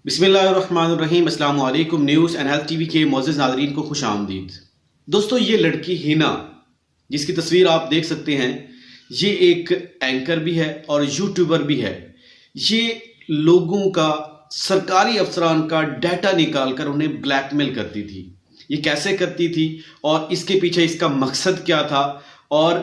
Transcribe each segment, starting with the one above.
بسم اللہ الرحمن الرحیم۔ السلام علیکم۔ News and health T V کے معزز ناظرین کو خوش آمدید۔ دوستو، یہ لڑکی ہینا جس کی تصویر آپ دیکھ سکتے ہیں، یہ ایک اینکر بھی ہے اور یوٹیوبر بھی ہے۔ یہ لوگوں کا، سرکاری افسران کا ڈیٹا نکال کر انہیں بلیک میل کرتی تھی۔ یہ کیسے کرتی تھی اور اس کے پیچھے اس کا مقصد کیا تھا، اور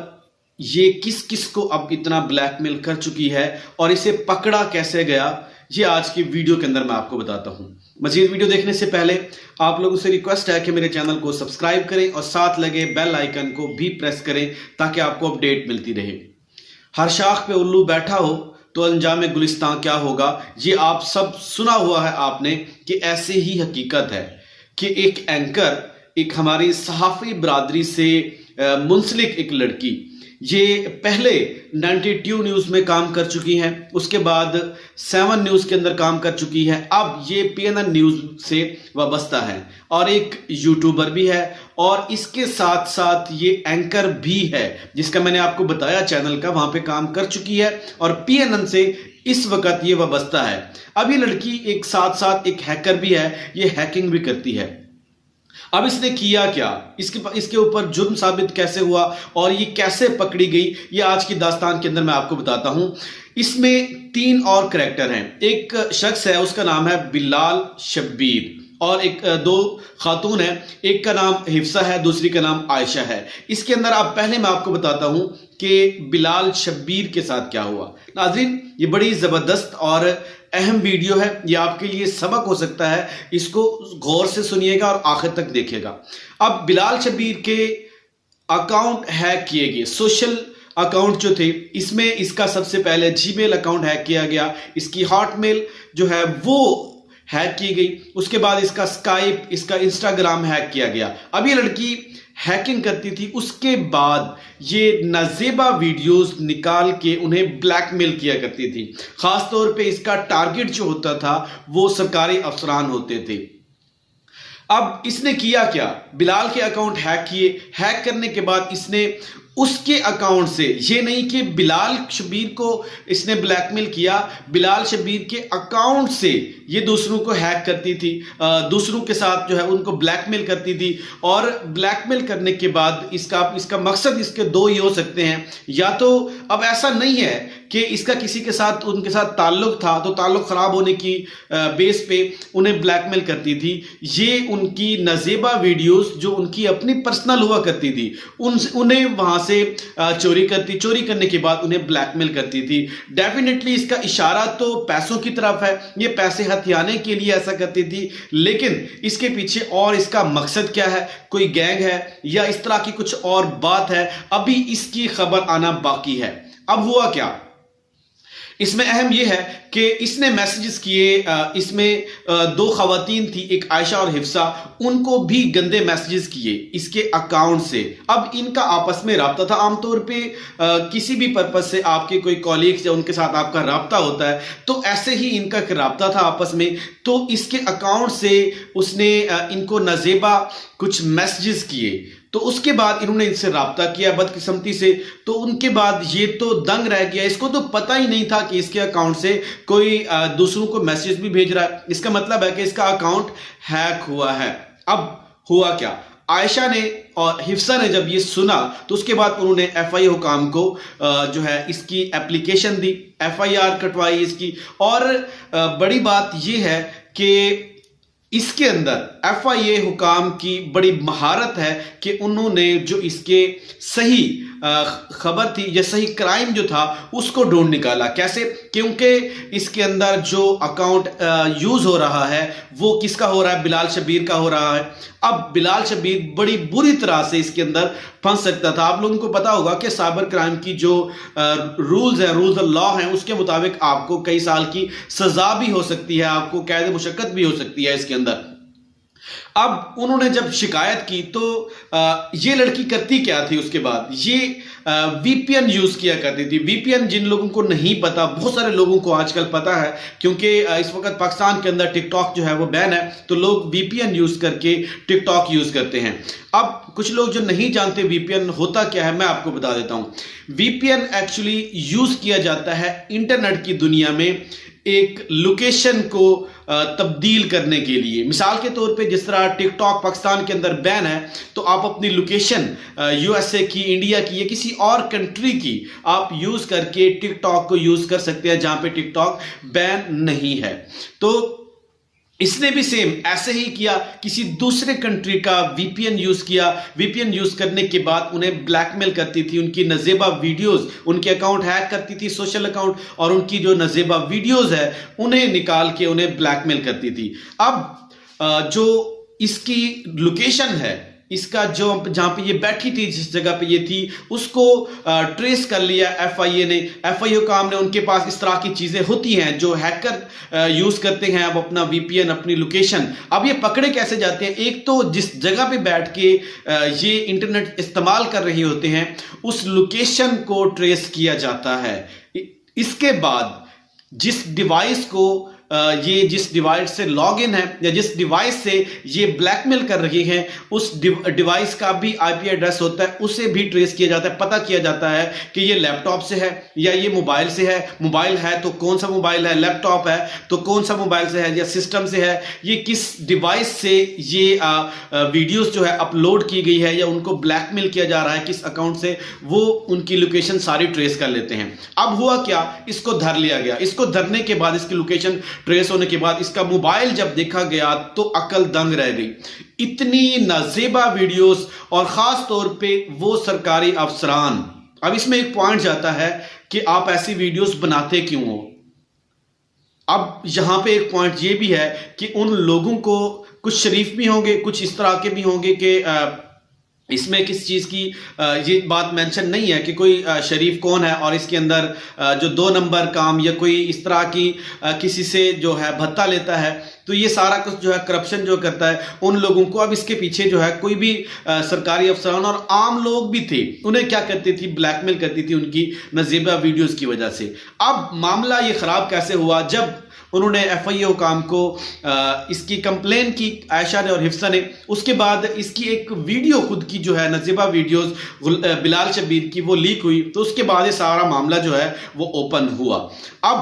یہ کس کس کو اب اتنا بلیک میل کر چکی ہے اور اسے پکڑا کیسے گیا، یہ آج کی ویڈیو کے اندر میں آپ کو بتاتا ہوں۔ مزید ویڈیو دیکھنے سے پہلے آپ لوگوں سے ریکویسٹ ہے کہ میرے چینل کو سبسکرائب کریں اور ساتھ لگے بیل آئیکن کو بھی پریس کریں تاکہ آپ کو اپڈیٹ ملتی رہے۔ ہر شاخ پہ الو بیٹھا ہو تو انجام گلستان کیا ہوگا، یہ آپ سب سنا ہوا ہے آپ نے کہ ایسے ہی حقیقت ہے کہ ایک اینکر، ایک ہماری صحافی برادری سے منسلک ایک لڑکی، یہ پہلے 92 نیوز میں کام کر چکی ہیں، اس کے بعد 7 نیوز کے اندر کام کر چکی ہے، اب یہ PNN نیوز سے وابستہ ہے اور ایک یوٹیوبر بھی ہے، اور اس کے ساتھ ساتھ یہ اینکر بھی ہے جس کا میں نے آپ کو بتایا چینل کا، وہاں پہ کام کر چکی ہے اور PNN سے اس وقت یہ وابستہ ہے۔ اب یہ لڑکی ایک ساتھ ساتھ ایک ہیکر بھی ہے، یہ ہیکنگ بھی کرتی ہے۔ اب اس نے کیا کیا، اس کے اوپر جرم ثابت کیسے ہوا اور یہ کیسے پکڑی گئی، یہ آج کی داستان کے اندر میں آپ کو بتاتا ہوں۔ اس میں 3 اور کریکٹر ہیں۔ ایک شخص ہے، اس کا نام ہے بلال شبیر، اور 2 خاتون ہیں، ایک کا نام حفصہ ہے، دوسری کا نام عائشہ ہے۔ اس کے اندر اب پہلے میں آپ کو بتاتا ہوں کہ بلال شبیر کے ساتھ کیا ہوا۔ ناظرین، یہ بڑی زبردست اور اہم ویڈیو ہے، یہ آپ کے لیے سبق ہو سکتا ہے، اس کو غور سے سنیے گا اور آخر تک دیکھیے گا۔ اب بلال شبیر کے اکاؤنٹ ہیک کیے گئے، سوشل اکاؤنٹ جو تھے، اس میں اس کا سب سے پہلے جی میل اکاؤنٹ ہیک کیا گیا، اس کی ہاٹ میل جو ہے وہ ہیک کی گئی، اس کے بعد اس کا اسکائپ، اس کا انسٹاگرام ہیک کیا گیا۔ اب یہ لڑکی ہیکنگ کرتی تھی، اس کے بعد یہ نازیبا ویڈیوز نکال کے انہیں بلیک میل کیا کرتی تھی۔ خاص طور پہ اس کا ٹارگٹ جو ہوتا تھا وہ سرکاری افسران ہوتے تھے۔ اب اس نے کیا کیا، بلال کے اکاؤنٹ ہیک کیے، ہیک کرنے کے بعد اس نے اس کے اکاؤنٹ سے، یہ نہیں کہ بلال شبیر کو اس نے بلیک میل کیا، بلال شبیر کے اکاؤنٹ سے یہ دوسروں کو ہیک کرتی تھی، دوسروں کے ساتھ جو ہے ان کو بلیک میل کرتی تھی، اور بلیک میل کرنے کے بعد اس کا مقصد اس کے 2 ہی ہو سکتے ہیں۔ یا تو اب ایسا نہیں ہے کہ اس کا کسی کے ساتھ، ان کے ساتھ تعلق تھا تو تعلق خراب ہونے کی بیس پہ انہیں بلیک میل کرتی تھی، یہ ان کی نازیبا ویڈیوز جو ان کی اپنی پرسنل ہوا کرتی تھی انہیں وہاں سے چوری کرنے کے بعد انہیں بلیک میل کرتی تھی۔ ڈیفینیٹلی اس کا اشارہ تو پیسوں کی طرف ہے، یہ پیسے ہتھیانے کے لیے ایسا کرتی تھی، لیکن اس کے پیچھے اور اس کا مقصد کیا ہے، کوئی گینگ ہے یا اس طرح کی کچھ اور بات ہے، ابھی اس کی خبر آنا باقی ہے۔ اب ہوا کیا، اس میں اہم یہ ہے کہ اس نے میسیجز کیے، اس میں 2 خواتین تھی، ایک عائشہ اور حفصہ، ان کو بھی گندے میسیجز کیے اس کے اکاؤنٹ سے۔ اب ان کا آپس میں رابطہ تھا، عام طور پہ کسی بھی پرپس سے آپ کے کوئی کولیگز یا ان کے ساتھ آپ کا رابطہ ہوتا ہے تو ایسے ہی ان کا رابطہ تھا آپس میں، تو اس کے اکاؤنٹ سے اس نے ان کو نازیبا کچھ میسیجز کیے، تو اس کے بعد انہوں نے ان سے رابطہ کیا بدقسمتی سے، تو ان کے بعد یہ تو دنگ رہ گیا، اس کو تو پتہ ہی نہیں تھا کہ اس کے اکاؤنٹ سے کوئی دوسروں کو میسیج بھی بھیج رہا ہے۔ اس کا مطلب ہے کہ اس کا اکاؤنٹ ہیک ہوا ہے۔ اب ہوا کیا، عائشہ نے اور حفصہ نے جب یہ سنا تو اس کے بعد انہوں نے FI حکام کو جو ہے اس کی اپلیکیشن دی، FIR کٹوائی اس کی، اور بڑی بات یہ ہے کہ اس کے اندر FIA حکام کی بڑی مہارت ہے کہ انہوں نے جو اس کے صحیح خبر تھی یا صحیح کرائم جو تھا اس کو ڈھونڈ نکالا۔ کیسے؟ کیونکہ اس کے اندر جو اکاؤنٹ یوز ہو رہا ہے وہ کس کا ہو رہا ہے، بلال شبیر کا ہو رہا ہے۔ اب بلال شبیر بڑی بری طرح سے اس کے اندر پھنس سکتا تھا۔ آپ لوگوں کو پتا ہوگا کہ سائبر کرائم کی جو رولز ہیں، رولز آف لا ہیں، اس کے مطابق آپ کو کئی سال کی سزا بھی ہو سکتی ہے، آپ کو قید مشقت بھی ہو سکتی ہے اس کے اندر۔ اب انہوں نے جب شکایت کی تو یہ لڑکی کرتی کیا تھی، اس کے بعد یہ VPN یوز کیا کرتی تھی۔ VPN جن لوگوں کو نہیں پتا، بہت سارے لوگوں کو آج کل پتا ہے، کیونکہ اس وقت پاکستان کے اندر ٹک ٹاک جو ہے وہ بین ہے، تو لوگ VPN یوز کر کے ٹک ٹاک یوز کرتے ہیں۔ اب کچھ لوگ جو نہیں جانتے VPN ہوتا کیا ہے، میں آپ کو بتا دیتا ہوں۔ VPN ایکچولی یوز کیا جاتا ہے انٹرنیٹ کی دنیا میں ایک لوکیشن کو تبدیل کرنے کے لیے. مثال کے طور پہ جس طرح ٹک ٹاک پاکستان کے اندر بین ہے تو آپ اپنی لوکیشن یو ایس اے کی, انڈیا کی یا کسی اور کنٹری کی آپ یوز کر کے ٹک ٹاک کو یوز کر سکتے ہیں جہاں پہ ٹک ٹاک بین نہیں ہے. تو اس نے بھی سیم ایسے ہی کیا, کسی دوسرے کنٹری کا وی پی این یوز کیا. وی پی این یوز کرنے کے بعد انہیں بلیک میل کرتی تھی, ان کی نازیبہ ویڈیوز, ان کے اکاؤنٹ ہیک کرتی تھی, سوشل اکاؤنٹ, اور ان کی جو نازیبہ ویڈیوز ہے انہیں نکال کے انہیں بلیک میل کرتی تھی. اب جو اس کی لوکیشن ہے, اس کا جو جہاں پہ یہ بیٹھی تھی, جس جگہ پہ یہ تھی, اس کو ٹریس کر لیا ایف آئی اے نے. ایف آئی اے کام نے, ان کے پاس اس طرح کی چیزیں ہوتی ہیں جو ہیکر یوز کرتے ہیں اب اپنا وی پی این, اپنی لوکیشن. اب یہ پکڑے کیسے جاتے ہیں؟ ایک تو جس جگہ پہ بیٹھ کے یہ انٹرنیٹ استعمال کر رہے ہوتے ہیں اس لوکیشن کو ٹریس کیا جاتا ہے. اس کے بعد جس ڈیوائس کو یہ جس ڈیوائس سے لاگ ان ہے یا جس ڈیوائس سے یہ بلیک میل کر رہی ہیں اس ڈیوائس کا بھی آئی پی ایڈریس ہوتا ہے, اسے بھی ٹریس کیا جاتا ہے. پتہ کیا جاتا ہے کہ یہ لیپ ٹاپ سے ہے یا یہ موبائل سے ہے. موبائل ہے تو کون سا موبائل ہے, لیپ ٹاپ ہے تو کون سا موبائل سے ہے یا سسٹم سے ہے, یہ کس ڈیوائس سے یہ ویڈیوز جو ہے اپلوڈ کی گئی ہے یا ان کو بلیک میل کیا جا رہا ہے کس اکاؤنٹ سے, وہ ان کی لوکیشن ساری ٹریس کر لیتے ہیں. اب ہوا کیا, اس کو دھر لیا گیا. اس کو دھرنے کے بعد, اس کی لوکیشن ٹریس ہونے کے بعد اس کا موبائل جب دیکھا گیا تو عقل دنگ رہ گئی. اتنی نازیبہ ویڈیوز, اور خاص طور پہ وہ سرکاری افسران. اب اس میں ایک پوائنٹ جاتا ہے کہ آپ ایسی ویڈیوز بناتے کیوں ہو. اب یہاں پہ ایک پوائنٹ یہ بھی ہے کہ ان لوگوں کو, کچھ شریف بھی ہوں گے, کچھ اس طرح کے بھی ہوں گے کہ اس میں کس چیز کی یہ بات مینشن نہیں ہے کہ کوئی شریف کون ہے اور اس کے اندر جو 2 نمبر کام یا کوئی اس طرح کی کسی سے جو ہے بھتہ لیتا ہے, تو یہ سارا کچھ جو ہے کرپشن جو کرتا ہے ان لوگوں کو. اب اس کے پیچھے جو ہے کوئی بھی سرکاری افسران اور عام لوگ بھی تھے, انہیں کیا کرتی تھی, بلیک میل کرتی تھی ان کی نازیبہ ویڈیوز کی وجہ سے. اب معاملہ یہ خراب کیسے ہوا, جب انہوں نے ایف آئی اے حکام کو اس کی کمپلین کی, عائشہ نے اور حفصہ نے, اس کے بعد اس کی ایک ویڈیو خود کی جو ہے نازیبہ ویڈیوز بلال شبیر کی وہ لیک ہوئی, تو اس کے بعد یہ سارا معاملہ جو ہے وہ اوپن ہوا. اب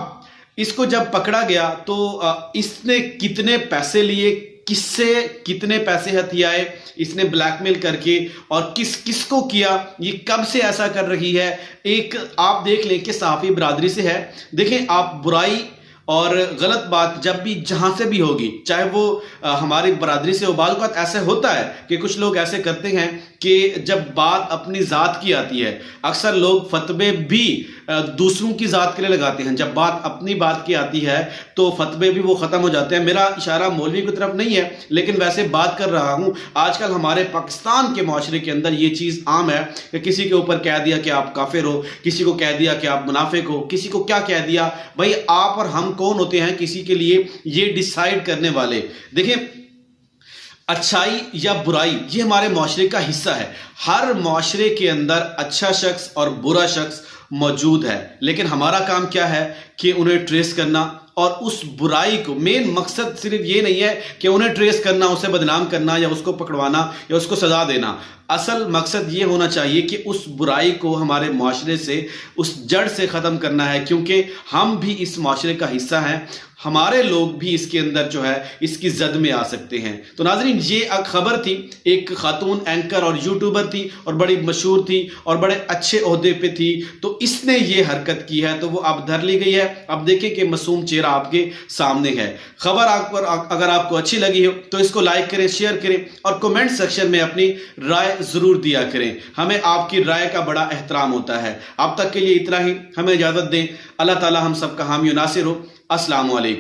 اس کو جب پکڑا گیا تو اس نے کتنے پیسے لیے, کس سے کتنے پیسے ہتھیائے اس نے بلیک میل کر کے, اور کس کس کو کیا, یہ کب سے ایسا کر رہی ہے. ایک آپ دیکھ لیں کہ صحافی برادری سے ہے. دیکھیں آپ, برائی اور غلط بات جب بھی جہاں سے بھی ہوگی, چاہے وہ ہماری برادری سے ہو, بعض اوقات ایسے ہوتا ہے کہ کچھ لوگ ایسے کرتے ہیں کہ جب بات اپنی ذات کی آتی ہے, اکثر لوگ فتوے بھی دوسروں کی ذات کے لیے لگاتے ہیں, جب بات اپنی بات کی آتی ہے تو فتوے بھی وہ ختم ہو جاتے ہیں. میرا اشارہ مولوی کی طرف نہیں ہے, لیکن ویسے بات کر رہا ہوں. آج کل ہمارے پاکستان کے معاشرے کے اندر یہ چیز عام ہے کہ کسی کے اوپر کہہ دیا کہ آپ کافر ہو, کسی کو کہہ دیا کہ آپ منافق ہو, کسی کو کیا کہہ دیا. بھائی آپ اور ہم کون ہوتے ہیں کسی کے لیے یہ ڈیسائیڈ کرنے والے. دیکھیں, اچھائی یا برائی یہ ہمارے معاشرے کا حصہ ہے. ہر معاشرے کے اندر اچھا شخص اور برا شخص موجود ہے, لیکن ہمارا کام کیا ہے کہ انہیں ٹریس کرنا, اور اس برائی کو, مین مقصد صرف یہ نہیں ہے کہ انہیں ٹریس کرنا, اسے بدنام کرنا یا اس کو پکڑوانا یا اس کو سزا دینا. اصل مقصد یہ ہونا چاہیے کہ اس برائی کو ہمارے معاشرے سے, اس جڑ سے ختم کرنا ہے, کیونکہ ہم بھی اس معاشرے کا حصہ ہیں. ہمارے لوگ بھی اس کے اندر جو ہے اس کی زد میں آ سکتے ہیں. تو ناظرین, یہ خبر تھی, ایک خاتون اینکر اور یوٹیوبر تھی اور بڑی مشہور تھی اور بڑے اچھے عہدے پہ تھی, تو اس نے یہ حرکت کی ہے تو وہ اب دھر لی گئی ہے. اب دیکھیں کہ معصوم چہرہ آپ کے سامنے ہے. خبر اگر آپ کو اچھی لگی ہو تو اس کو لائک کریں, شیئر کریں اور کمنٹ سیکشن میں اپنی رائے ضرور دیا کریں. ہمیں آپ کی رائے کا بڑا احترام ہوتا ہے. اب تک کے لیے اتنا ہی, ہمیں اجازت دیں. اللہ تعالی ہم سب کا حامی و ناصر ہو. السلام علیکم.